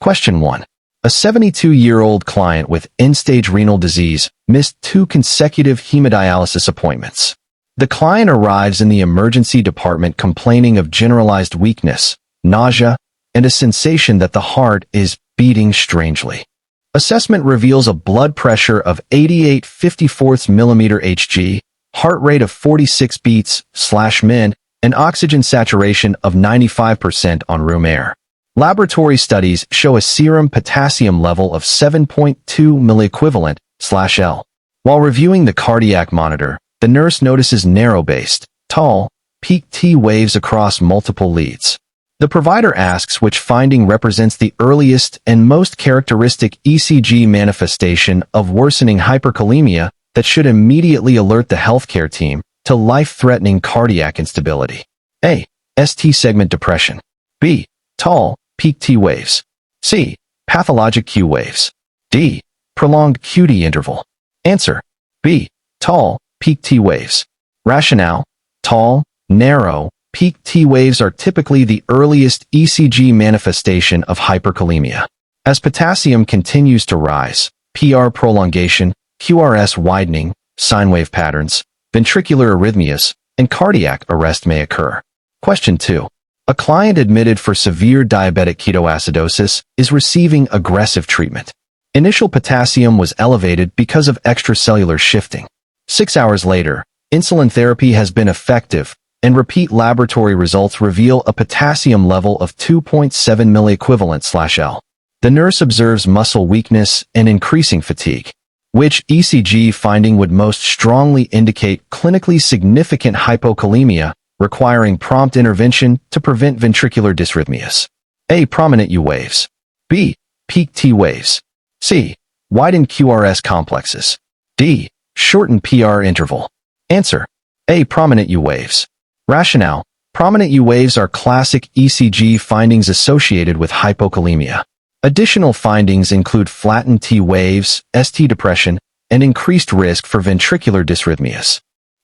Question 1. A 72-year-old client with end-stage renal disease missed 2 consecutive hemodialysis appointments. The client arrives in the emergency department complaining of generalized weakness, nausea, and a sensation that the heart is beating strangely. Assessment reveals a blood pressure of 88/54 mm Hg, heart rate of 46 beats/min, and oxygen saturation of 95% on room air. Laboratory studies show a serum potassium level of 7.2 milliequivalent/L. While reviewing the cardiac monitor, the nurse notices narrow-based, tall, peak T waves across multiple leads. The provider asks which finding represents the earliest and most characteristic ECG manifestation of worsening hyperkalemia that should immediately alert the healthcare team to life-threatening cardiac instability. A. ST segment depression. B. Tall, peak T waves. C. Pathologic Q waves. D. Prolonged QT interval. Answer. B. Tall, peak T waves. Rationale. Tall, narrow, peak T waves are typically the earliest ECG manifestation of hyperkalemia. As potassium continues to rise, PR prolongation, QRS widening, sine wave patterns, ventricular arrhythmias, and cardiac arrest may occur. Question 2. A client admitted for severe diabetic ketoacidosis is receiving aggressive treatment. Initial potassium was elevated because of extracellular shifting. 6 hours later, insulin therapy has been effective, and repeat laboratory results reveal a potassium level of 2.7 milliequivalent/L. The nurse observes muscle weakness and increasing fatigue. Which ECG finding would most strongly indicate clinically significant hypokalemia requiring prompt intervention to prevent ventricular dysrhythmias? A. Prominent U waves. B. Peak T waves. C. Widened QRS complexes. D. Shortened PR interval. Answer. A. Prominent U waves. Rationale. Prominent U waves are classic ECG findings associated with hypokalemia. Additional findings include flattened T waves, ST depression, and increased risk for ventricular dysrhythmias.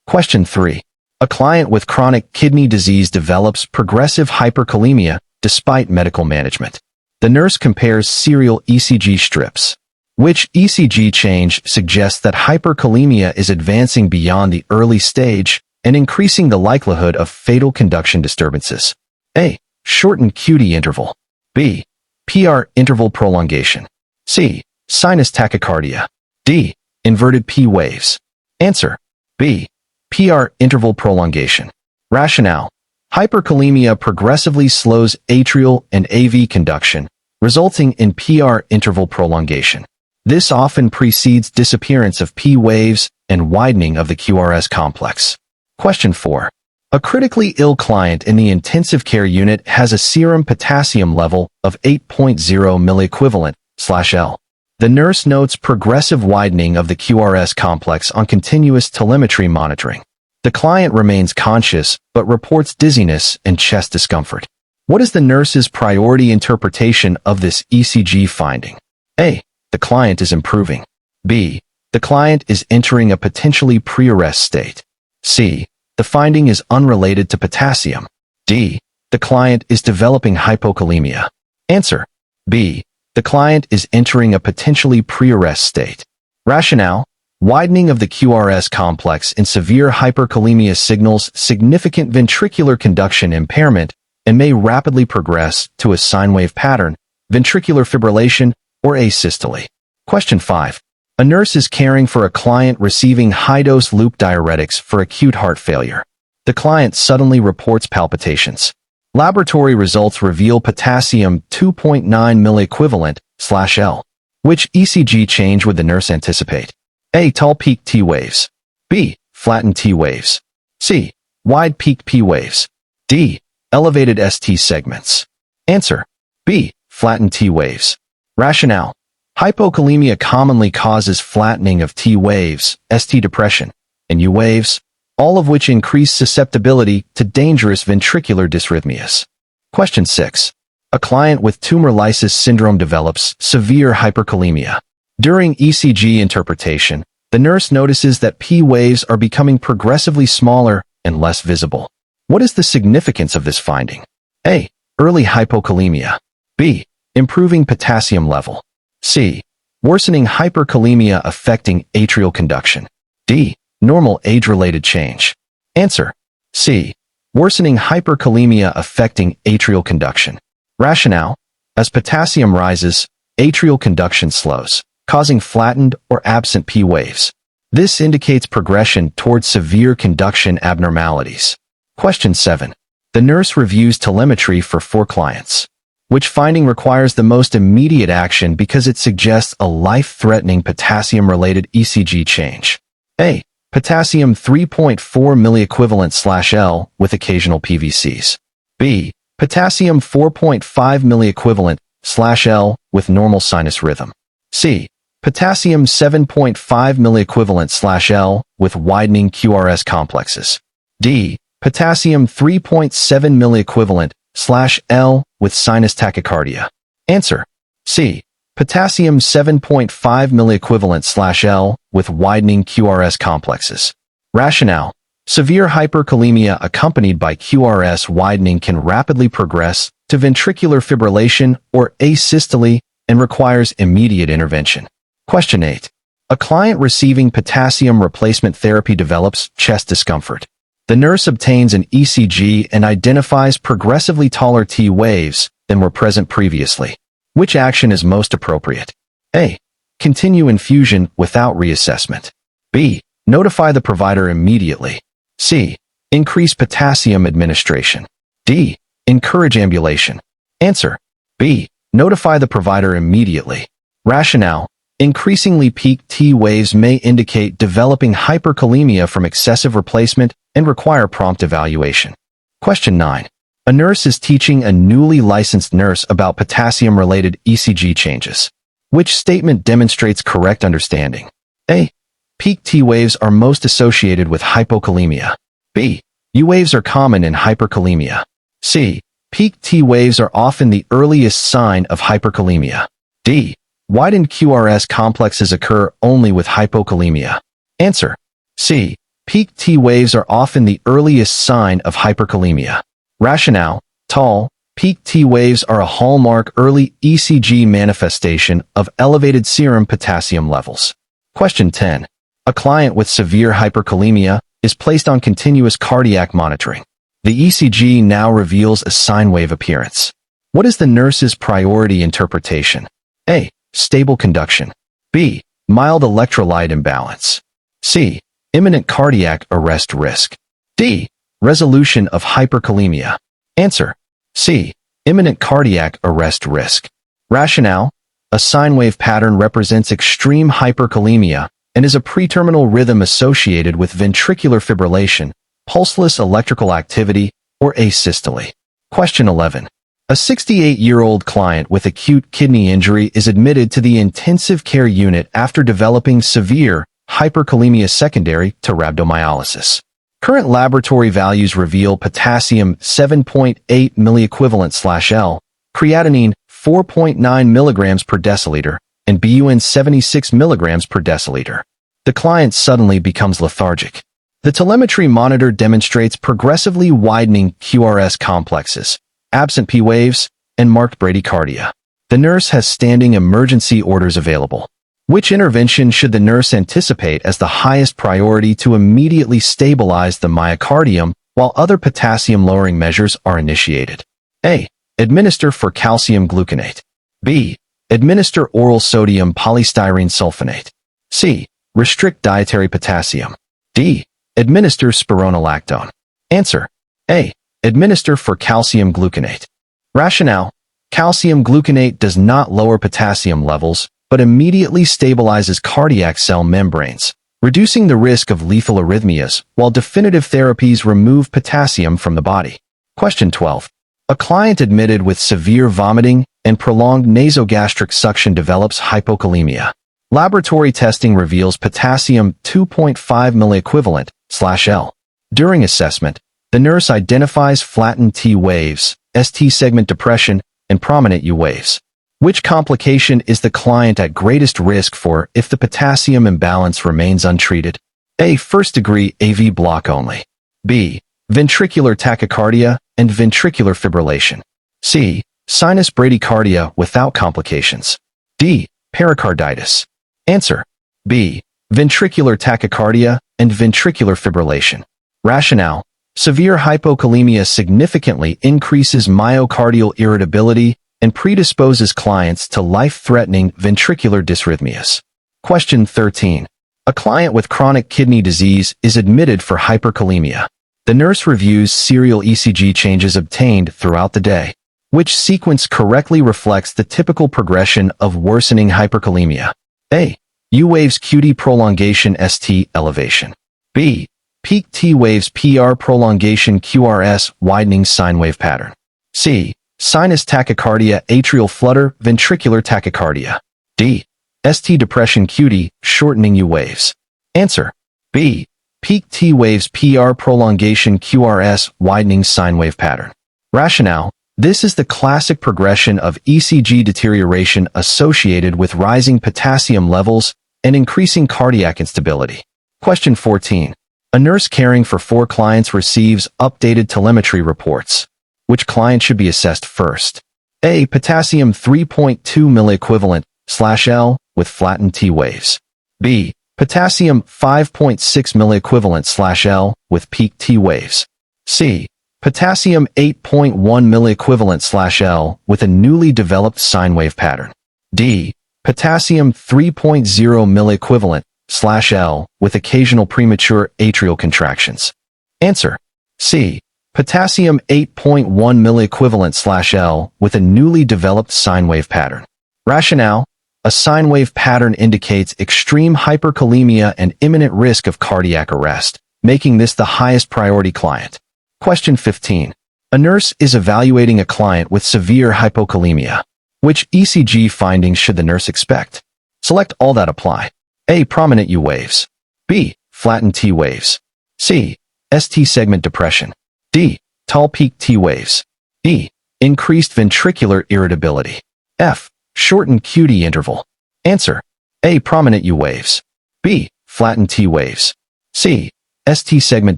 Question 3. A client with chronic kidney disease develops progressive hyperkalemia despite medical management. The nurse compares serial ECG strips. Which ECG change suggests that hyperkalemia is advancing beyond the early stage and increasing the likelihood of fatal conduction disturbances? A. Shortened QT interval. B. PR interval prolongation. C. Sinus tachycardia. D. Inverted P waves. Answer. B. PR interval prolongation. Rationale. Hyperkalemia progressively slows atrial and AV conduction, resulting in PR interval prolongation. This often precedes disappearance of P waves and widening of the QRS complex. Question 4. A critically ill client in the intensive care unit has a serum potassium level of 8.0 milliequivalent/L. The nurse notes progressive widening of the QRS complex on continuous telemetry monitoring. The client remains conscious but reports dizziness and chest discomfort. What is the nurse's priority interpretation of this ECG finding? A. The client is improving. B. The client is entering a potentially pre-arrest state. C. The finding is unrelated to potassium. D. The client is developing hypokalemia. Answer. B. The client is entering a potentially pre-arrest state. Rationale. Widening of the QRS complex in severe hyperkalemia signals significant ventricular conduction impairment and may rapidly progress to a sine wave pattern, ventricular fibrillation, or asystole. Question 5. A nurse is caring for a client receiving high-dose loop diuretics for acute heart failure. The client suddenly reports palpitations. Laboratory results reveal potassium 2.9 milliequivalent/L. Which ECG change would the nurse anticipate? A. Tall peak T waves. B. Flattened T waves. C. Wide peak P waves. D. Elevated ST segments. Answer. B. Flattened T waves. Rationale. Hypokalemia commonly causes flattening of T waves, ST depression, and U waves, all of which increase susceptibility to dangerous ventricular dysrhythmias. Question 6. A client with tumor lysis syndrome develops severe hyperkalemia. During ECG interpretation, the nurse notices that P waves are becoming progressively smaller and less visible. What is the significance of this finding? A. Early hypokalemia. B. Improving potassium level. C. Worsening hyperkalemia affecting atrial conduction. D. Normal age-related change. Answer. C. Worsening hyperkalemia affecting atrial conduction. Rationale. As potassium rises, atrial conduction slows, causing flattened or absent P waves. This indicates progression towards severe conduction abnormalities. Question 7. The nurse reviews telemetry for 4 clients. Which finding requires the most immediate action because it suggests a life-threatening potassium-related ECG change? A. Potassium 3.4 milliequivalent/L with occasional PVCs. B. Potassium 4.5 milliequivalent/L with normal sinus rhythm. C. Potassium 7.5 milliequivalent/L with widening QRS complexes. D. Potassium 3.7 milliequivalent/L with sinus tachycardia. Answer. C. Potassium 7.5 milliequivalent/L with widening QRS complexes. Rationale. Severe hyperkalemia accompanied by QRS widening can rapidly progress to ventricular fibrillation or asystole and requires immediate intervention. Question 8. A client receiving potassium replacement therapy develops chest discomfort. The nurse obtains an ECG and identifies progressively taller T waves than were present previously. Which action is most appropriate? A. Continue infusion without reassessment. B. Notify the provider immediately. C. Increase potassium administration. D. Encourage ambulation. Answer. B. Notify the provider immediately. Rationale. Increasingly peak T waves may indicate developing hyperkalemia from excessive replacement and require prompt evaluation. Question 9. A nurse is teaching a newly licensed nurse about potassium-related ECG changes. Which statement demonstrates correct understanding? A. Peak T waves are most associated with hypokalemia. B. U waves are common in hyperkalemia. C. Peak T waves are often the earliest sign of hyperkalemia. D. Widened QRS complexes occur only with hypokalemia. Answer. C. Peak T waves are often the earliest sign of hyperkalemia. Rationale. Tall, peak T waves are a hallmark early ECG manifestation of elevated serum potassium levels. Question 10. A client with severe hyperkalemia is placed on continuous cardiac monitoring. The ECG now reveals a sine wave appearance. What is the nurse's priority interpretation? A. Stable conduction. B. Mild electrolyte imbalance. C. Imminent cardiac arrest risk. D. Resolution of hyperkalemia. Answer. C. Imminent cardiac arrest risk. Rationale. A sine wave pattern represents extreme hyperkalemia and is a preterminal rhythm associated with ventricular fibrillation, pulseless electrical activity, or asystole. Question 11. A 68-year-old client with acute kidney injury is admitted to the intensive care unit after developing severe hyperkalemia secondary to rhabdomyolysis. Current laboratory values reveal potassium 7.8 milliequivalent/L, creatinine 4.9 milligrams per deciliter, and BUN 76 milligrams per deciliter. The client suddenly becomes lethargic. The telemetry monitor demonstrates progressively widening QRS complexes, absent P waves, and marked bradycardia. The nurse has standing emergency orders available. Which intervention should the nurse anticipate as the highest priority to immediately stabilize the myocardium while other potassium-lowering measures are initiated? A. Administer for calcium gluconate. B. Administer oral sodium polystyrene sulfonate. C. Restrict dietary potassium. D. Administer spironolactone. Answer. A. Administer for calcium gluconate. Rationale. Calcium gluconate does not lower potassium levels, but immediately stabilizes cardiac cell membranes, reducing the risk of lethal arrhythmias, while definitive therapies remove potassium from the body. Question 12. A client admitted with severe vomiting and prolonged nasogastric suction develops hypokalemia. Laboratory testing reveals potassium 2.5 milliequivalent/L. During assessment, the nurse identifies flattened T waves, ST segment depression, and prominent U waves. Which complication is the client at greatest risk for if the potassium imbalance remains untreated? A. First-degree AV block only. B. Ventricular tachycardia and ventricular fibrillation. C. Sinus bradycardia without complications. D. Pericarditis. Answer. B. Ventricular tachycardia and ventricular fibrillation. Rationale. Severe hypokalemia significantly increases myocardial irritability and predisposes clients to life-threatening ventricular dysrhythmias. Question 13. A client with chronic kidney disease is admitted for hyperkalemia. The nurse reviews serial ECG changes obtained throughout the day. Which sequence correctly reflects the typical progression of worsening hyperkalemia? A. U waves QT prolongation ST elevation. B. Peak T waves PR prolongation QRS widening sine wave pattern. C. Sinus tachycardia atrial flutter ventricular tachycardia. D. ST depression QT shortening U waves. Answer. B. Peak T waves PR prolongation QRS widening sine wave pattern. Rationale. This is the classic progression of ECG deterioration associated with rising potassium levels and increasing cardiac instability. Question 14. A nurse caring for 4 clients receives updated telemetry reports. Which client should be assessed first? A. Potassium 3.2 milliequivalent/L with flattened T waves. B. Potassium 5.6 milliequivalent/L with peak T waves. C. Potassium 8.1 milliequivalent/L with a newly developed sine wave pattern. D. Potassium 3.0 milliequivalent/L with occasional premature atrial contractions. Answer. C. Potassium 8.1 milliequivalent/L with a newly developed sine wave pattern. Rationale. A sine wave pattern indicates extreme hyperkalemia and imminent risk of cardiac arrest, making this the highest priority client. Question 15. A nurse is evaluating a client with severe hypokalemia. Which ECG findings should the nurse expect? Select all that apply. A. Prominent U waves. B. Flattened T waves. C. ST segment depression. D. Tall peak T waves. E. Increased ventricular irritability. F. Shortened QT interval. Answer. A. Prominent U waves. B. Flattened T waves. C. ST segment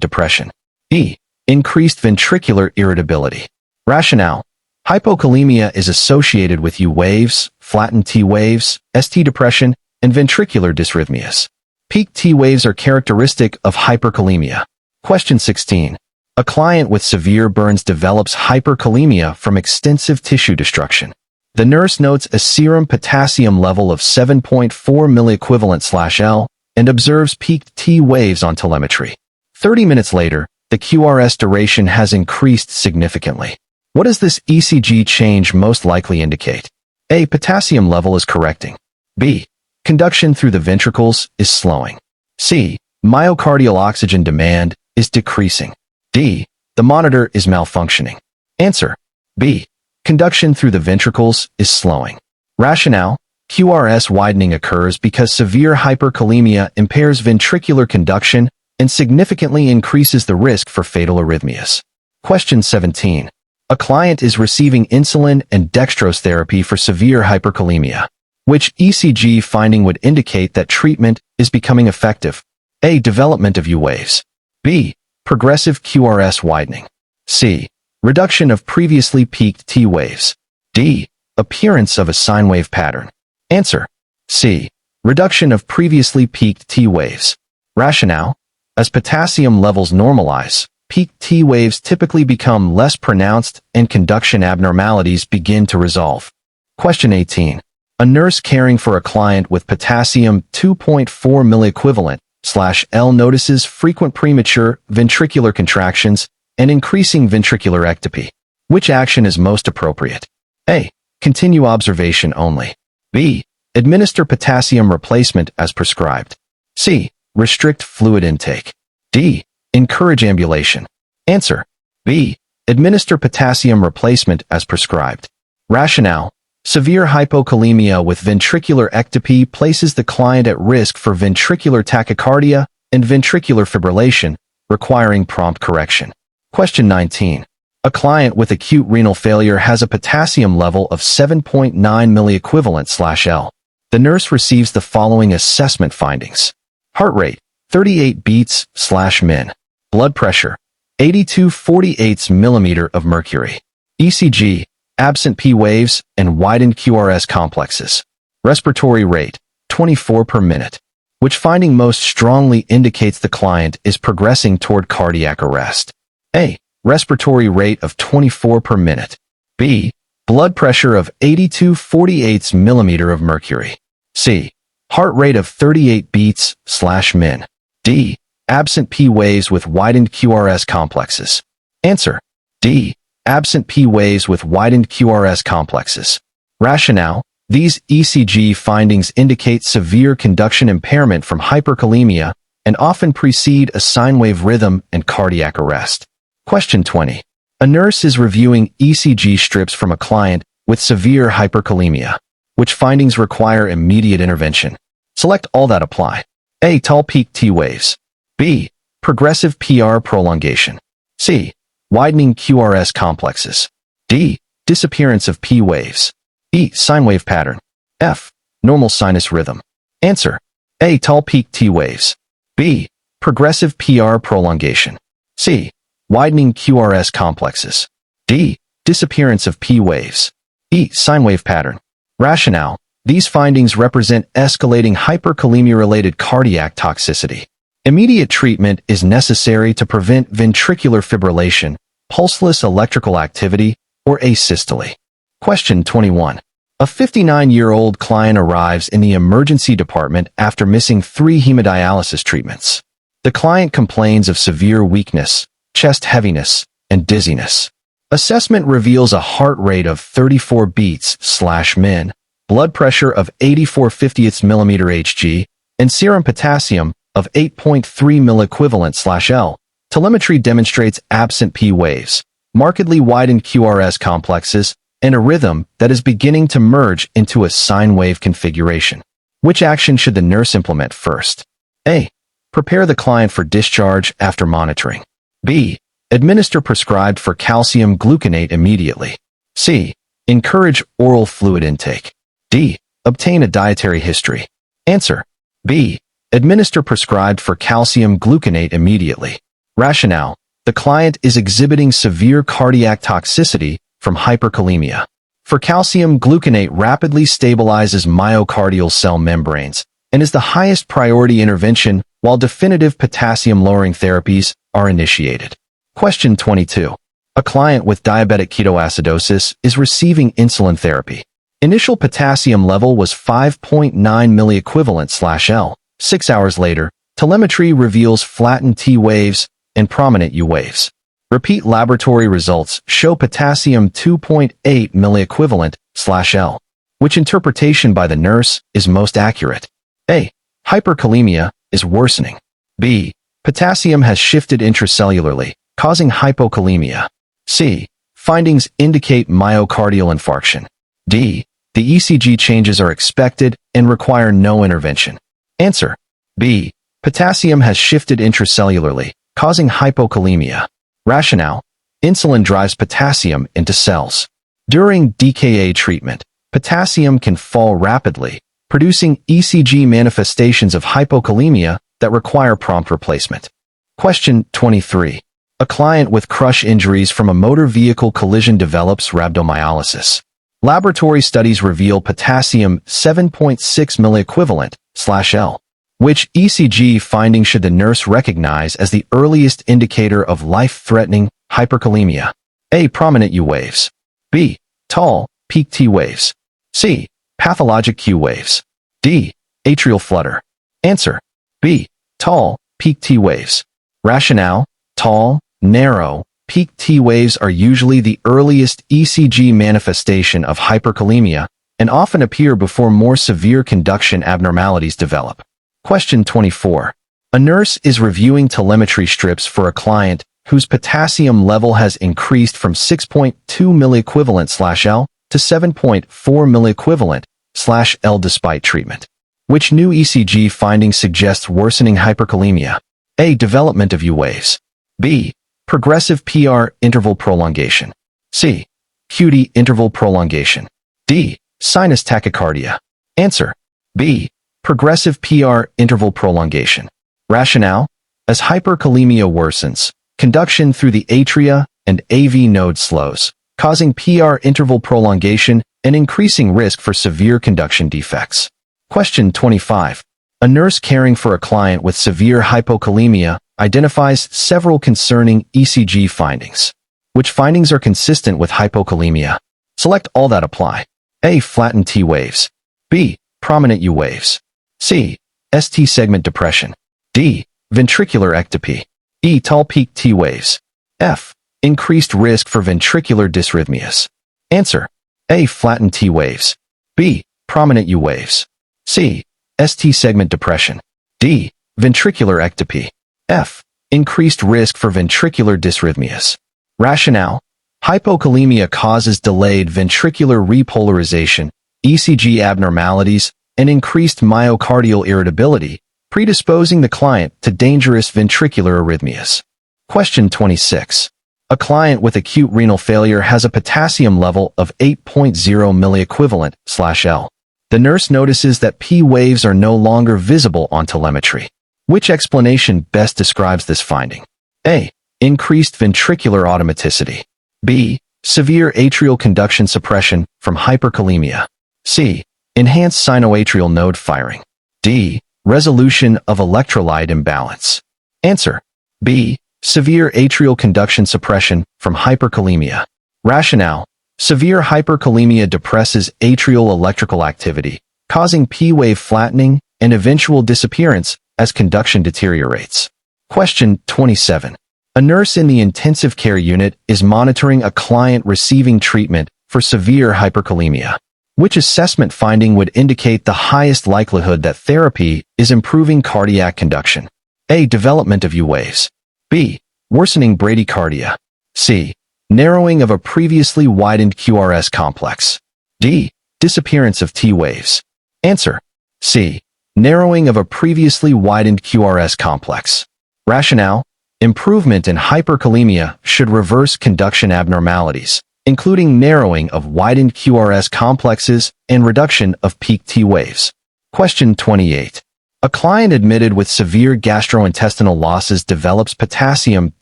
depression. E. Increased ventricular irritability. Rationale. Hypokalemia is associated with U waves, flattened T waves, ST depression, and ventricular dysrhythmias. Peak T waves are characteristic of hyperkalemia. Question 16. A client with severe burns develops hyperkalemia from extensive tissue destruction. The nurse notes a serum potassium level of 7.4 milliequivalent/L and observes peak T waves on telemetry. 30 minutes later, the QRS duration has increased significantly. What does this ECG change most likely indicate? A. Potassium level is correcting. B. Conduction through the ventricles is slowing. C. Myocardial oxygen demand is decreasing. D. The monitor is malfunctioning. Answer. B. Conduction through the ventricles is slowing. Rationale. QRS widening occurs because severe hyperkalemia impairs ventricular conduction and significantly increases the risk for fatal arrhythmias. Question 17. A client is receiving insulin and dextrose therapy for severe hyperkalemia. Which ECG finding would indicate that treatment is becoming effective? A. Development of U waves. B. Progressive QRS widening. C. Reduction of previously peaked T waves. D. Appearance of a sine wave pattern. Answer. C. Reduction of previously peaked T waves. Rationale. As potassium levels normalize, peak T waves typically become less pronounced and conduction abnormalities begin to resolve. Question 18. A nurse caring for a client with potassium 2.4 milliequivalent/L notices frequent premature ventricular contractions and increasing ventricular ectopy. Which action is most appropriate? A. Continue observation only. B. Administer potassium replacement as prescribed. C. Restrict fluid intake. D. Encourage ambulation. Answer. B. Administer potassium replacement as prescribed. Rationale. Severe hypokalemia with ventricular ectopy places the client at risk for ventricular tachycardia and ventricular fibrillation, requiring prompt correction. Question 19. A client with acute renal failure has a potassium level of 7.9 milliequivalent/L. The nurse receives the following assessment findings. Heart rate, 38 beats/min. Blood pressure, 82/48 millimeter of mercury. ECG, absent P waves, and widened QRS complexes. Respiratory rate, 24 per minute, which finding most strongly indicates the client is progressing toward cardiac arrest. A. Respiratory rate of 24 per minute. B. Blood pressure of 82/48 mm of mercury. C. Heart rate of 38 beats/min. D. Absent P waves with widened QRS complexes. Answer. D. Absent P waves with widened QRS complexes. Rationale. These ECG findings indicate severe conduction impairment from hyperkalemia and often precede a sine wave rhythm and cardiac arrest. Question 20. A nurse is reviewing ECG strips from a client with severe hyperkalemia. Which findings require immediate intervention? Select all that apply. A. Tall peak T waves. B. Progressive PR prolongation. C. Widening QRS complexes. D. Disappearance of P waves. E. Sine wave pattern. F. Normal sinus rhythm. Answer. A. Tall peak T waves. B. Progressive PR prolongation. C. Widening QRS complexes. D. Disappearance of P waves. E. Sine wave pattern. Rationale. These findings represent escalating hyperkalemia-related cardiac toxicity. Immediate treatment is necessary to prevent ventricular fibrillation, pulseless electrical activity, or asystole. Question 21. A 59-year-old client arrives in the emergency department after missing 3 hemodialysis treatments. The client complains of severe weakness, chest heaviness, and dizziness. Assessment reveals a heart rate of 34 beats/min, blood pressure of 84/50 mmHg, and serum potassium of 8.3 milliequivalent/L. Telemetry demonstrates absent P waves, markedly widened QRS complexes, and a rhythm that is beginning to merge into a sine wave configuration. Which action should the nurse implement first? A. Prepare the client for discharge after monitoring. B. Administer prescribed for calcium gluconate immediately. C. Encourage oral fluid intake. D. Obtain a dietary history. Answer. B. Administer prescribed for calcium gluconate immediately. Rationale. The client is exhibiting severe cardiac toxicity from hyperkalemia. For calcium gluconate rapidly stabilizes myocardial cell membranes and is the highest priority intervention while definitive potassium-lowering therapies are initiated. Question 22. A client with diabetic ketoacidosis is receiving insulin therapy. Initial potassium level was 5.9 milliequivalent/L. 6 hours later, telemetry reveals flattened T waves and prominent U waves. Repeat laboratory results show potassium 2.8 milliequivalent/L. Which interpretation by the nurse is most accurate? A. Hyperkalemia is worsening. B. Potassium has shifted intracellularly, causing hypokalemia. C. Findings indicate myocardial infarction. D. The ECG changes are expected and require no intervention. Answer. B. Potassium has shifted intracellularly, causing hypokalemia. Rationale. Insulin drives potassium into cells. During DKA treatment, potassium can fall rapidly, producing ECG manifestations of hypokalemia that require prompt replacement. Question 23. A client with crush injuries from a motor vehicle collision develops rhabdomyolysis. Laboratory studies reveal potassium 7.6 milliequivalent/L. Which ECG finding should the nurse recognize as the earliest indicator of life-threatening hyperkalemia? A. Prominent U waves. B. Tall, peak T waves. C. Pathologic Q waves. D. Atrial flutter. Answer. B. Tall, peak T waves. Rationale. Tall, narrow, peak T waves are usually the earliest ECG manifestation of hyperkalemia and often appear before more severe conduction abnormalities develop. Question 24. A nurse is reviewing telemetry strips for a client whose potassium level has increased from 6.2 milliequivalent/L to 7.4 milliequivalent/L despite treatment. Which new ECG finding suggests worsening hyperkalemia? A. Development of U waves. B. Progressive PR interval prolongation. C. QT interval prolongation. D. Sinus tachycardia. Answer. B. Progressive PR interval prolongation. Rationale. As hyperkalemia worsens, conduction through the atria and AV node slows, causing PR interval prolongation and increasing risk for severe conduction defects. Question 25. A nurse caring for a client with severe hypokalemia identifies several concerning ECG findings. Which findings are consistent with hypokalemia? Select all that apply. A. Flattened T waves. B. Prominent U waves. C. ST segment depression. D. Ventricular ectopy. E. Tall peak T waves. F. Increased risk for ventricular dysrhythmias. Answer. A. Flattened T waves. B. Prominent U waves. C. ST segment depression. D. Ventricular ectopy. F. Increased risk for ventricular dysrhythmias. Rationale. Hypokalemia causes delayed ventricular repolarization, ECG abnormalities, and increased myocardial irritability, predisposing the client to dangerous ventricular arrhythmias. Question 26. A client with acute renal failure has a potassium level of 8.0 milliequivalent/L. The nurse notices that P waves are no longer visible on telemetry. Which explanation best describes this finding? A. Increased ventricular automaticity. B. Severe atrial conduction suppression from hyperkalemia. C. Enhanced sinoatrial node firing. D. Resolution of electrolyte imbalance. Answer. B. Severe atrial conduction suppression from hyperkalemia. Rationale. Severe hyperkalemia depresses atrial electrical activity, causing P-wave flattening and eventual disappearance as conduction deteriorates. Question 27. A nurse in the intensive care unit is monitoring a client receiving treatment for severe hyperkalemia. Which assessment finding would indicate the highest likelihood that therapy is improving cardiac conduction? A. Development of U waves. B. Worsening bradycardia. C. Narrowing of a previously widened QRS complex. D. Disappearance of T waves. Answer. C. Narrowing of a previously widened QRS complex. Rationale. Improvement in hyperkalemia should reverse conduction abnormalities, including narrowing of widened QRS complexes and reduction of peak T waves. Question 28. A client admitted with severe gastrointestinal losses develops potassium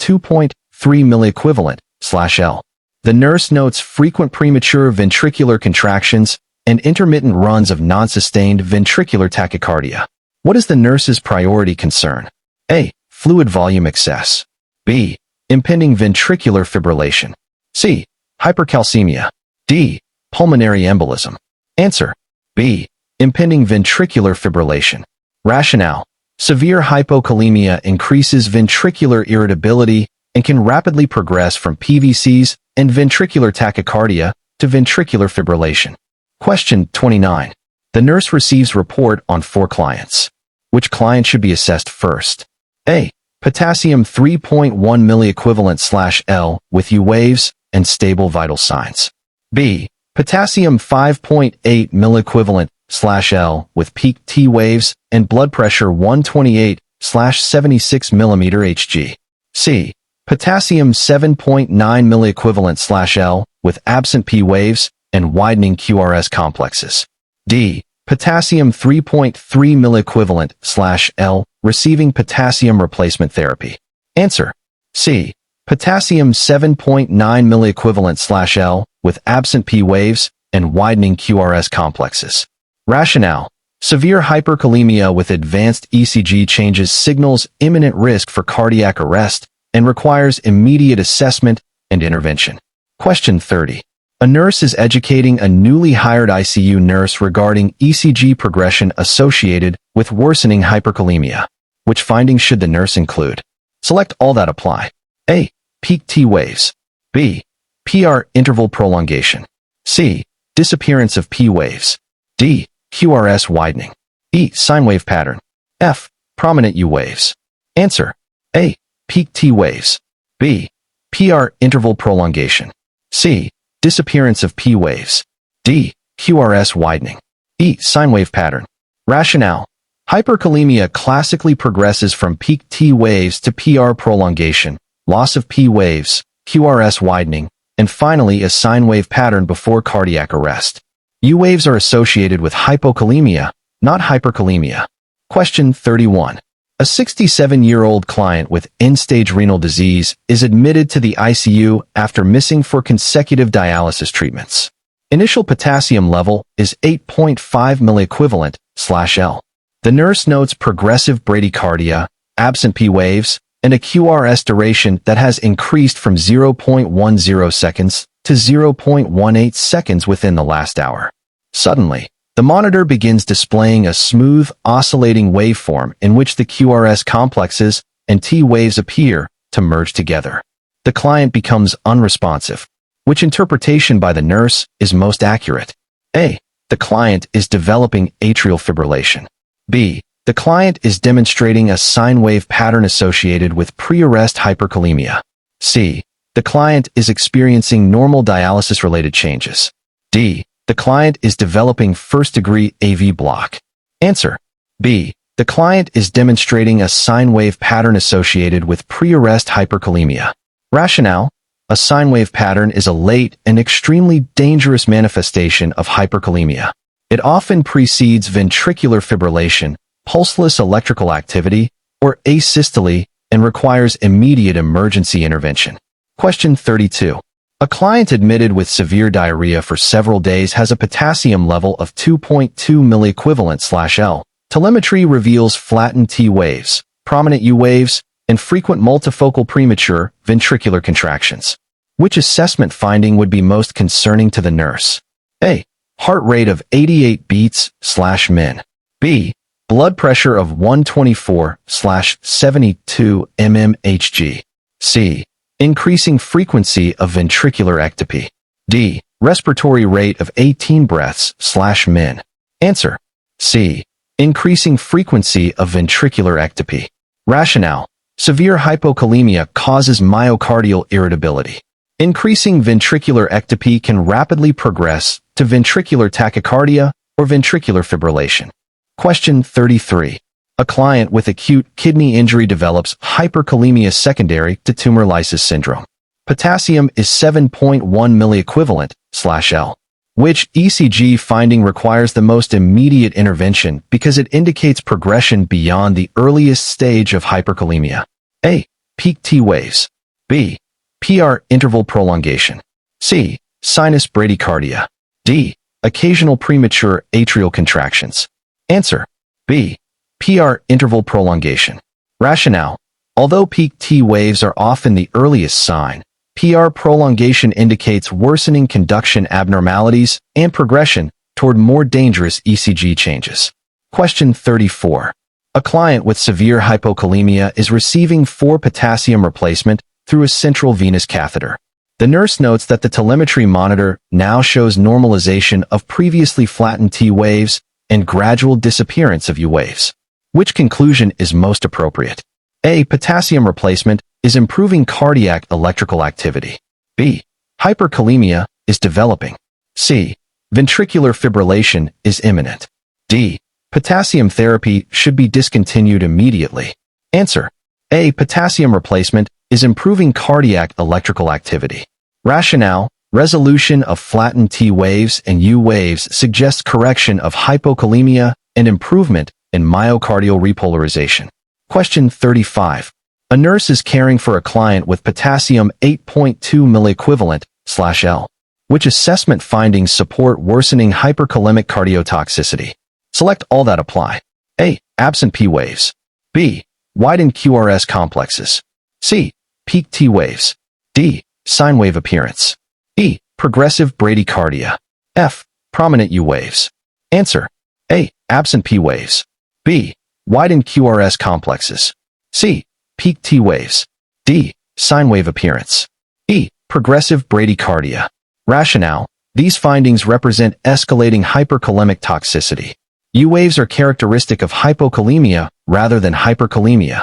2.3 milliequivalent/L. The nurse notes frequent premature ventricular contractions and intermittent runs of non-sustained ventricular tachycardia. What is the nurse's priority concern? A. Fluid volume excess. B. Impending ventricular fibrillation. C. Hypercalcemia. D. Pulmonary embolism. Answer. B. Impending ventricular fibrillation. Rationale. Severe hypokalemia increases ventricular irritability and can rapidly progress from PVCs and ventricular tachycardia to ventricular fibrillation. Question 29. The nurse receives report on 4 clients. Which client should be assessed first? A. Potassium 3.1 milliequivalent/L with U waves and stable vital signs. B. Potassium 5.8 milliequivalent/L with peak T waves and blood pressure 128/76 mm Hg. C. Potassium 7.9 milliequivalent/L with absent P waves and widening QRS complexes. D. Potassium 3.3 milliequivalent/L receiving potassium replacement therapy. Answer. C. Potassium 7.9 milliequivalent/L with absent P waves and widening QRS complexes. Rationale. Severe hyperkalemia with advanced ECG changes signals imminent risk for cardiac arrest and requires immediate assessment and intervention. Question 30. A nurse is educating a newly hired ICU nurse regarding ECG progression associated with worsening hyperkalemia. Which findings should the nurse include? Select all that apply. A. Peak T waves. B. PR interval prolongation. C. Disappearance of P waves. D. QRS widening. E. Sine wave pattern. F. Prominent U waves. Answer. A. Peak T waves. B. PR interval prolongation. C. Disappearance of P waves. D. QRS widening. E. Sine wave pattern. Rationale. Hyperkalemia classically progresses from peak T waves to PR prolongation, loss of P waves, QRS widening, and finally a sine wave pattern before cardiac arrest. U waves are associated with hypokalemia, not hyperkalemia. Question 31. A 67-year-old client with end-stage renal disease is admitted to the ICU after missing 4 consecutive dialysis treatments. Initial potassium level is 8.5 milliequivalent/L. The nurse notes progressive bradycardia, absent P waves, and a QRS duration that has increased from 0.10 seconds to 0.18 seconds within the last hour. Suddenly, the monitor begins displaying a smooth, oscillating waveform in which the QRS complexes and T waves appear to merge together. The client becomes unresponsive. Which interpretation by the nurse is most accurate? A. The client is developing atrial fibrillation. B. The client is demonstrating a sine wave pattern associated with pre-arrest hyperkalemia. C. The client is experiencing normal dialysis-related changes. D. The client is developing first-degree AV block. Answer. B. The client is demonstrating a sine wave pattern associated with pre-arrest hyperkalemia. Rationale. A sine wave pattern is a late and extremely dangerous manifestation of hyperkalemia. It often precedes ventricular fibrillation, pulseless electrical activity, or asystole, and requires immediate emergency intervention. Question 32. A client admitted with severe diarrhea for several days has a potassium level of 2.2 milliequivalent/L. Telemetry reveals flattened T waves, prominent U waves, and frequent multifocal premature ventricular contractions. Which assessment finding would be most concerning to the nurse? A. Heart rate of 88 beats/min. B. Blood pressure of 124/72 mmHg. C. Increasing frequency of ventricular ectopy. D. Respiratory rate of 18 breaths/min. Answer. C. Increasing frequency of ventricular ectopy. Rationale. Severe hypokalemia causes myocardial irritability. Increasing ventricular ectopy can rapidly progress to ventricular tachycardia or ventricular fibrillation. Question 33. A client with acute kidney injury develops hyperkalemia secondary to tumor lysis syndrome. Potassium is 7.1 milliequivalent/L. Which ECG finding requires the most immediate intervention because it indicates progression beyond the earliest stage of hyperkalemia? A. Peak T waves. B. PR interval prolongation. C. Sinus bradycardia. D. Occasional premature atrial contractions. Answer. B. PR interval prolongation. Rationale. Although peak T waves are often the earliest sign, PR prolongation indicates worsening conduction abnormalities and progression toward more dangerous ECG changes. Question 34. A client with severe hypokalemia is receiving 4 potassium replacement through a central venous catheter. The nurse notes that the telemetry monitor now shows normalization of previously flattened T waves and gradual disappearance of U waves. Which conclusion is most appropriate? A. Potassium replacement is improving cardiac electrical activity. B. Hyperkalemia is developing. C. Ventricular fibrillation is imminent. D. Potassium therapy should be discontinued immediately. Answer. A. Potassium replacement is improving cardiac electrical activity. Rationale. Resolution of flattened T waves and U waves suggests correction of hypokalemia and improvement in myocardial repolarization. Question 35. A nurse is caring for a client with potassium 8.2 milliequivalent/L. Which assessment findings support worsening hyperkalemic cardiotoxicity? Select all that apply. A. Absent P waves. B. Widened QRS complexes. C. Peak T waves. D. Sine wave appearance. E. Progressive bradycardia. F. Prominent U waves. Answer. A. Absent P waves. B. Widened QRS complexes. C. Peak T waves. D. Sine wave appearance. E. Progressive bradycardia. Rationale. These findings represent escalating hyperkalemic toxicity. U waves are characteristic of hypokalemia rather than hyperkalemia.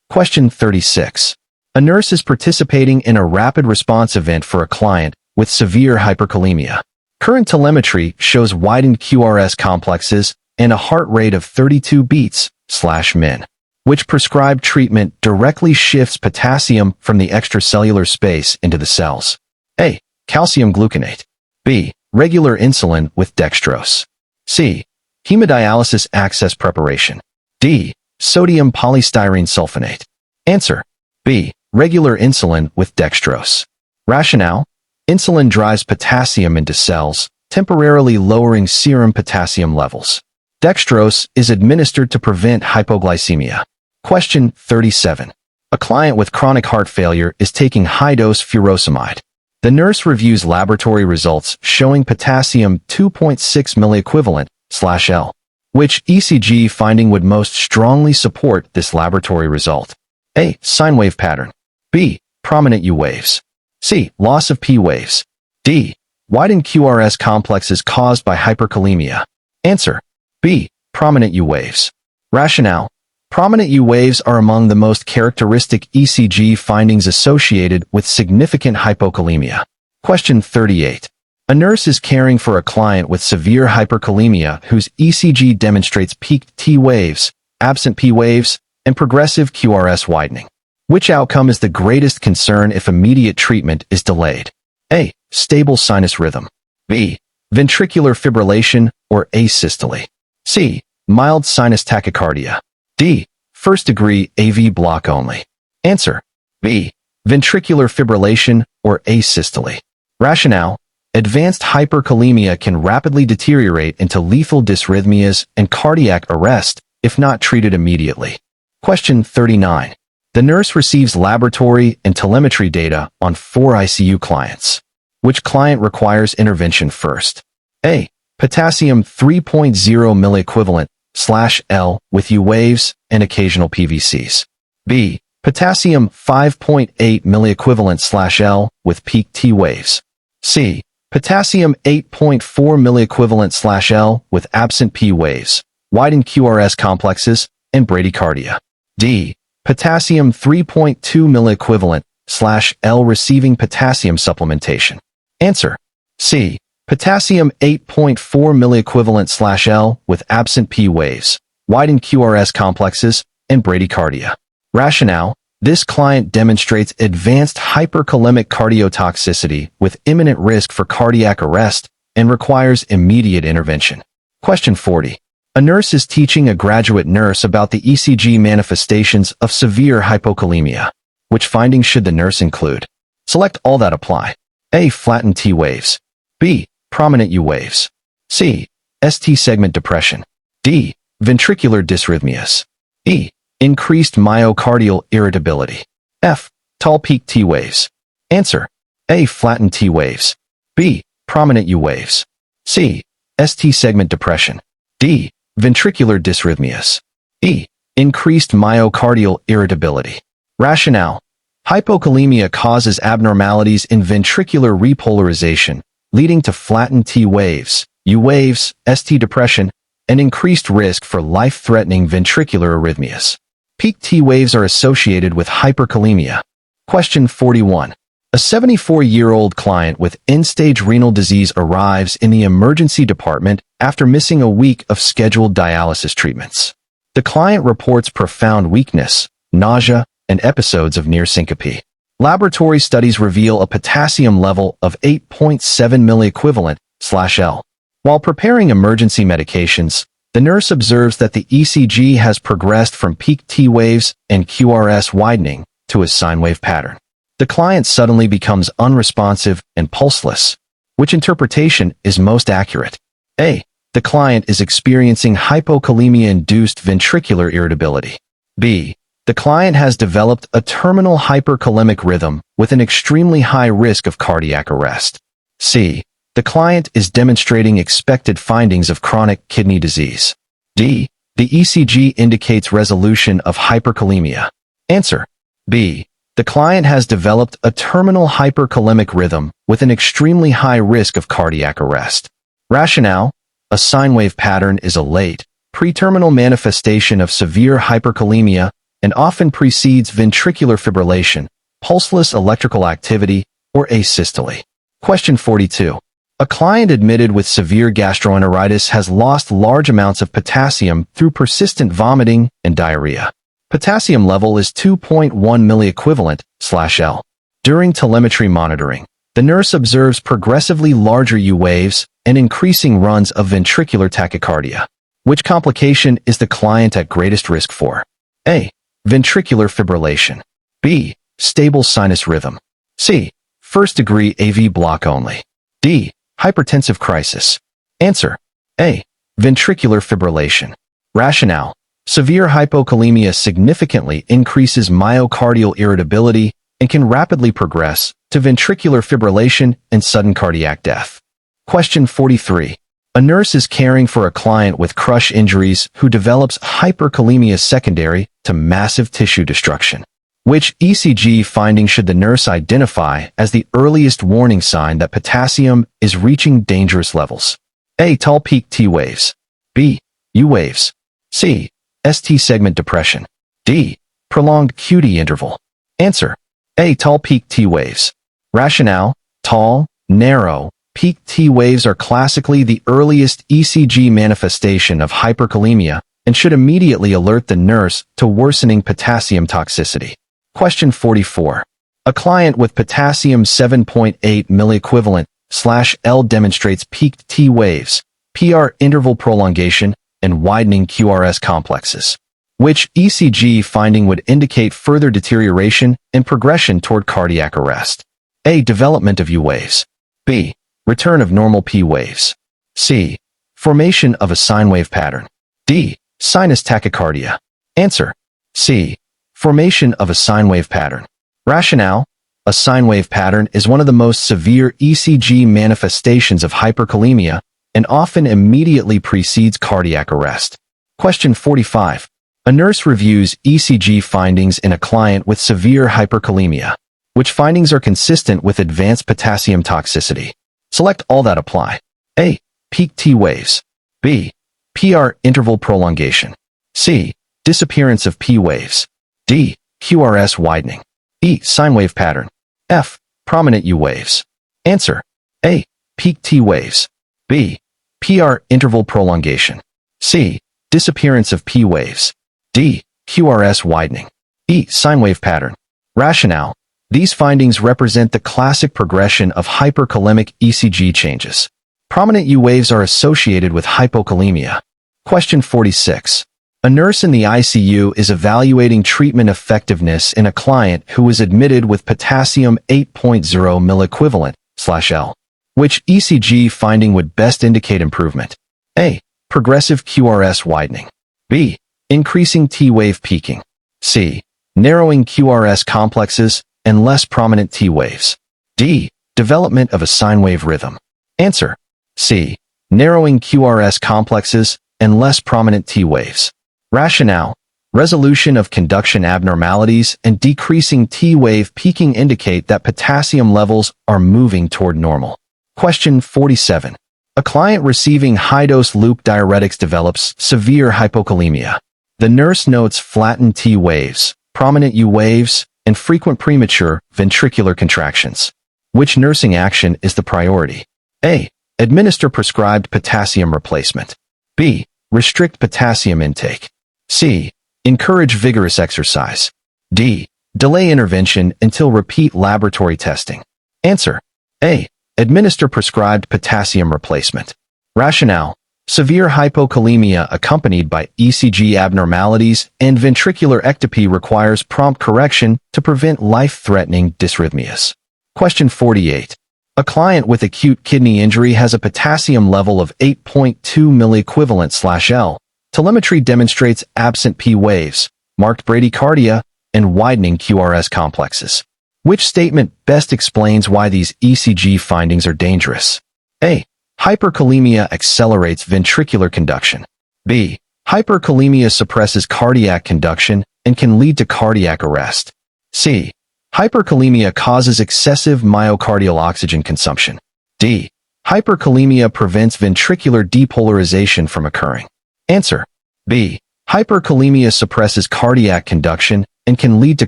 Question 36. A nurse is participating in a rapid response event for a client with severe hyperkalemia. Current telemetry shows widened QRS complexes and a heart rate of 32 beats/min. Which prescribed treatment directly shifts potassium from the extracellular space into the cells? A. Calcium gluconate. B. Regular insulin with dextrose. C. Hemodialysis access preparation. D. Sodium polystyrene sulfonate. Answer. B. Regular insulin with dextrose. Rationale: insulin drives potassium into cells, temporarily lowering serum potassium levels. Dextrose is administered to prevent hypoglycemia. Question 37. A client with chronic heart failure is taking high-dose furosemide. The nurse reviews laboratory results showing potassium 2.6 milliequivalent/L. Which ECG finding would most strongly support this laboratory result? A. Sine wave pattern. B. Prominent U waves. C. Loss of P waves. D. Widened QRS complexes caused by hyperkalemia. Answer. B. Prominent U waves. Rationale: prominent U waves are among the most characteristic ECG findings associated with significant hypokalemia. Question 38. A nurse is caring for a client with severe hyperkalemia whose ECG demonstrates peaked T waves, absent P waves, and progressive QRS widening. Which outcome is the greatest concern if immediate treatment is delayed? A. Stable sinus rhythm. B. Ventricular fibrillation or asystole. C. Mild sinus tachycardia. D. First-degree AV block only. Answer. B. Ventricular fibrillation or asystole. Rationale: advanced hyperkalemia can rapidly deteriorate into lethal dysrhythmias and cardiac arrest if not treated immediately. Question 39. The nurse receives laboratory and telemetry data on 4 ICU clients. Which client requires intervention first? A. Potassium 3.0 milliequivalent/L with U waves and occasional PVCs. B. Potassium 5.8 milliequivalent/L with peak T waves. C. Potassium 8.4 milliequivalent/L with absent P waves, widened QRS complexes, and bradycardia. D. Potassium 3.2 milliequivalent/L receiving potassium supplementation. Answer. C. Potassium 8.4 milliequivalent/L with absent P waves, widened QRS complexes, and bradycardia. Rationale: this client demonstrates advanced hyperkalemic cardiotoxicity with imminent risk for cardiac arrest and requires immediate intervention. Question 40. A nurse is teaching a graduate nurse about the ECG manifestations of severe hypokalemia. Which findings should the nurse include? Select all that apply. A. Flattened T waves. B. Prominent U waves. C. ST segment depression. D. Ventricular dysrhythmias. E. Increased myocardial irritability. F. Tall peak T waves. Answer. A. Flattened T waves. B. Prominent U waves. C. ST segment depression. D. Ventricular dysrhythmias. E. Increased myocardial irritability. Rationale: hypokalemia causes abnormalities in ventricular repolarization, leading to flattened T waves, U waves, ST depression, and increased risk for life-threatening ventricular arrhythmias. Peak T waves are associated with hyperkalemia. Question 41. A 74-year-old client with end-stage renal disease arrives in the emergency department after missing a week of scheduled dialysis treatments. The client reports profound weakness, nausea, and episodes of near syncope. Laboratory studies reveal a potassium level of 8.7 milliequivalent/L. While preparing emergency medications, the nurse observes that the ECG has progressed from peak T waves and QRS widening to a sine wave pattern. The client suddenly becomes unresponsive and pulseless. Which interpretation is most accurate? A. The client is experiencing hypokalemia-induced ventricular irritability. B. The client has developed a terminal hyperkalemic rhythm with an extremely high risk of cardiac arrest. C. The client is demonstrating expected findings of chronic kidney disease. D. The ECG indicates resolution of hyperkalemia. Answer. B. The client has developed a terminal hyperkalemic rhythm with an extremely high risk of cardiac arrest. Rationale: a sine wave pattern is a late, pre-terminal manifestation of severe hyperkalemia and often precedes ventricular fibrillation, pulseless electrical activity, or asystole. Question 42. A client admitted with severe gastroenteritis has lost large amounts of potassium through persistent vomiting and diarrhea. Potassium level is 2.1 milliequivalent/L. During telemetry monitoring, the nurse observes progressively larger U waves and increasing runs of ventricular tachycardia. Which complication is the client at greatest risk for? A. Ventricular fibrillation. B. Stable sinus rhythm. C. First-degree AV block only. D. Hypertensive crisis. Answer. A. Ventricular fibrillation. Rationale. Severe hypokalemia significantly increases myocardial irritability and can rapidly progress to ventricular fibrillation and sudden cardiac death. Question 43. A nurse is caring for a client with crush injuries who develops hyperkalemia secondary to massive tissue destruction. Which ECG finding should the nurse identify as the earliest warning sign that potassium is reaching dangerous levels? A. Tall peak T waves. B. U waves. C. ST segment depression. D. Prolonged QT interval. Answer. A. Tall peak T waves. Rationale. Tall, narrow, peak T waves are classically the earliest ECG manifestation of hyperkalemia and should immediately alert the nurse to worsening potassium toxicity. Question 44. A client with potassium 7.8 milliequivalent/L demonstrates peaked T waves, PR interval prolongation, and widening QRS complexes. Which ECG finding would indicate further deterioration and progression toward cardiac arrest? A. Development of U waves. B. Return of normal P waves. C. Formation of a sine wave pattern. D. Sinus tachycardia. Answer. C. Formation of a sine wave pattern. Rationale. A sine wave pattern is one of the most severe ECG manifestations of hyperkalemia and often immediately precedes cardiac arrest. Question 45. A nurse reviews ECG findings in a client with severe hyperkalemia. Which findings are consistent with advanced potassium toxicity? Select all that apply. A. Peak T waves. B. PR interval prolongation. C. Disappearance of P waves. D. QRS widening. E. Sine wave pattern. F. Prominent U waves. Answer. A. Peak T waves. B. PR interval prolongation. C. Disappearance of P waves. D. QRS widening. E. Sine wave pattern. Rationale. These findings represent the classic progression of hyperkalemic ECG changes. Prominent U waves are associated with hypokalemia. Question 46. A nurse in the ICU is evaluating treatment effectiveness in a client who is admitted with potassium 8.0 milliequivalent/L. Which ECG finding would best indicate improvement? A. Progressive QRS widening. B. Increasing T wave peaking. C. Narrowing QRS complexes and less prominent T waves. D. Development of a sine wave rhythm. Answer. C. Narrowing QRS complexes and less prominent T waves. Rationale. Resolution of conduction abnormalities and decreasing T wave peaking indicate that potassium levels are moving toward normal. Question 47. A client receiving high-dose loop diuretics develops severe hypokalemia. The nurse notes flattened T waves, prominent U waves, and frequent premature ventricular contractions. Which nursing action is the priority? A. Administer prescribed potassium replacement. B. Restrict potassium intake. C. Encourage vigorous exercise. D. Delay intervention until repeat laboratory testing. Answer. A. Administer prescribed potassium replacement. Rationale. Severe hypokalemia accompanied by ECG abnormalities and ventricular ectopy requires prompt correction to prevent life-threatening dysrhythmias. Question 48. A client with acute kidney injury has a potassium level of 8.2 milliequivalent/L. Telemetry demonstrates absent P waves, marked bradycardia, and widening QRS complexes. Which statement best explains why these ECG findings are dangerous? A. Hyperkalemia accelerates ventricular conduction. B. Hyperkalemia suppresses cardiac conduction and can lead to cardiac arrest. C. Hyperkalemia causes excessive myocardial oxygen consumption. D. Hyperkalemia prevents ventricular depolarization from occurring. Answer. B. Hyperkalemia suppresses cardiac conduction and can lead to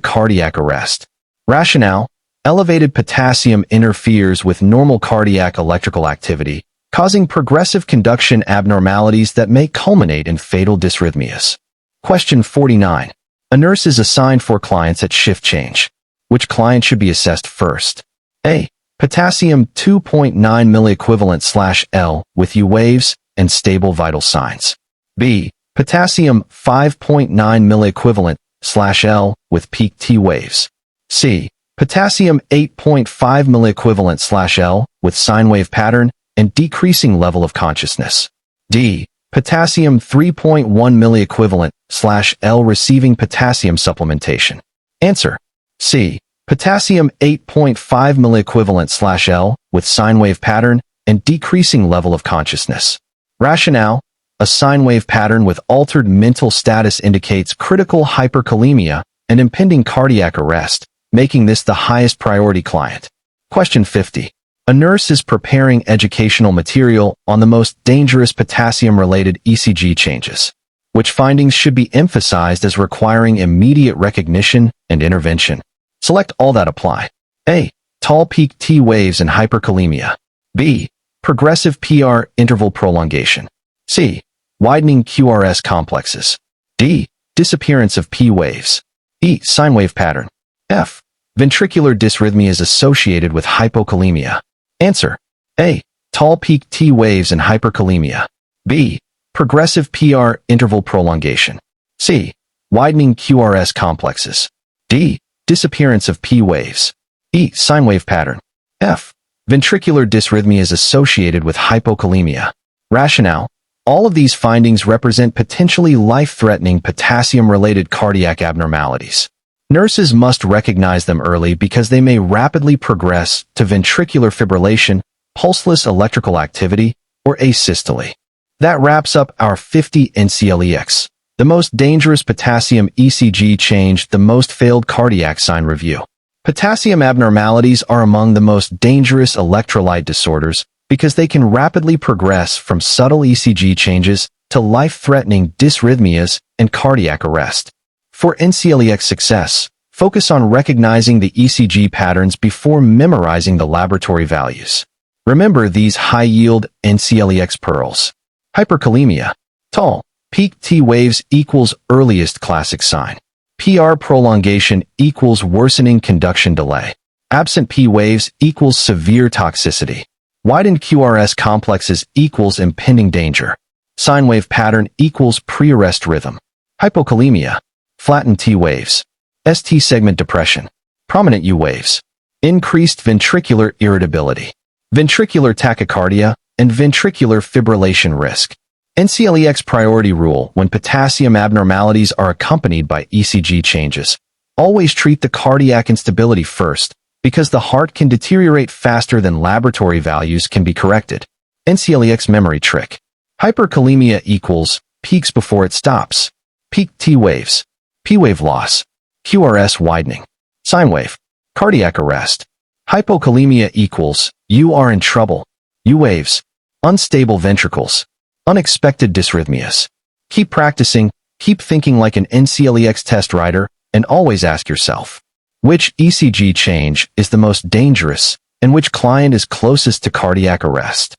cardiac arrest. Rationale. Elevated potassium interferes with normal cardiac electrical activity, causing progressive conduction abnormalities that may culminate in fatal dysrhythmias. Question 49. A nurse is assigned 4 clients at shift change. Which client should be assessed first? A. Potassium 2.9 milliequivalent/L with U waves and stable vital signs. B. Potassium 5.9 milliequivalent L with peak T waves. C. Potassium 8.5 milliequivalent L with sine wave pattern and decreasing level of consciousness. D. Potassium 3.1 milliequivalent L receiving potassium supplementation. Answer. C. Potassium 8.5 milliequivalent L with sine wave pattern and decreasing level of consciousness. Rationale. A sine wave pattern with altered mental status indicates critical hyperkalemia and impending cardiac arrest, making this the highest priority client. Question 50. A nurse is preparing educational material on the most dangerous potassium-related ECG changes. Which findings should be emphasized as requiring immediate recognition and intervention? Select all that apply. A. Tall peak T waves and hyperkalemia. B. Progressive PR interval prolongation. C. Widening QRS complexes. D. Disappearance of P waves. E. Sine wave pattern. F. Ventricular dysrhythmias associated with hypokalemia. Answer. A. Tall peak T waves and hyperkalemia. B. Progressive PR interval prolongation. C. Widening QRS complexes. D. Disappearance of P waves. E. Sine wave pattern. F. Ventricular dysrhythmias associated with hypokalemia. Rationale. All of these findings represent potentially life-threatening potassium-related cardiac abnormalities. Nurses must recognize them early because they may rapidly progress to ventricular fibrillation, pulseless electrical activity, or asystole. That wraps up our 50 Nclex, the most dangerous potassium ECG change, the most failed cardiac sign review. Potassium abnormalities are among the most dangerous electrolyte disorders because they can rapidly progress from subtle ECG changes to life-threatening dysrhythmias and cardiac arrest. For Nclex success, focus on recognizing the ECG patterns before memorizing the laboratory values. Remember these high-yield Nclex pearls. Hyperkalemia. Tall. Peak T waves equals earliest classic sign. PR prolongation equals worsening conduction delay. Absent P waves equals severe toxicity. Widened QRS complexes equals impending danger. Sine wave pattern equals pre-arrest rhythm. Hypokalemia. Flattened T waves. ST segment depression. Prominent U waves. Increased ventricular irritability. Ventricular tachycardia and ventricular fibrillation risk. Nclex priority rule when potassium abnormalities are accompanied by ECG changes. Always treat the cardiac instability first, because the heart can deteriorate faster than laboratory values can be corrected. Nclex memory trick. Hyperkalemia equals peaks before it stops. Peak T waves. P wave loss. QRS widening. Sine wave. Cardiac arrest. Hypokalemia equals you are in trouble. U waves. Unstable ventricles. Unexpected dysrhythmias. Keep practicing, keep thinking like an Nclex test writer, and always ask yourself, which ECG change is the most dangerous and which client is closest to cardiac arrest?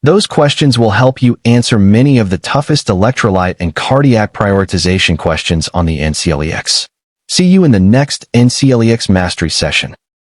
Those questions will help you answer many of the toughest electrolyte and cardiac prioritization questions on the Nclex. See you in the next Nclex Mastery session.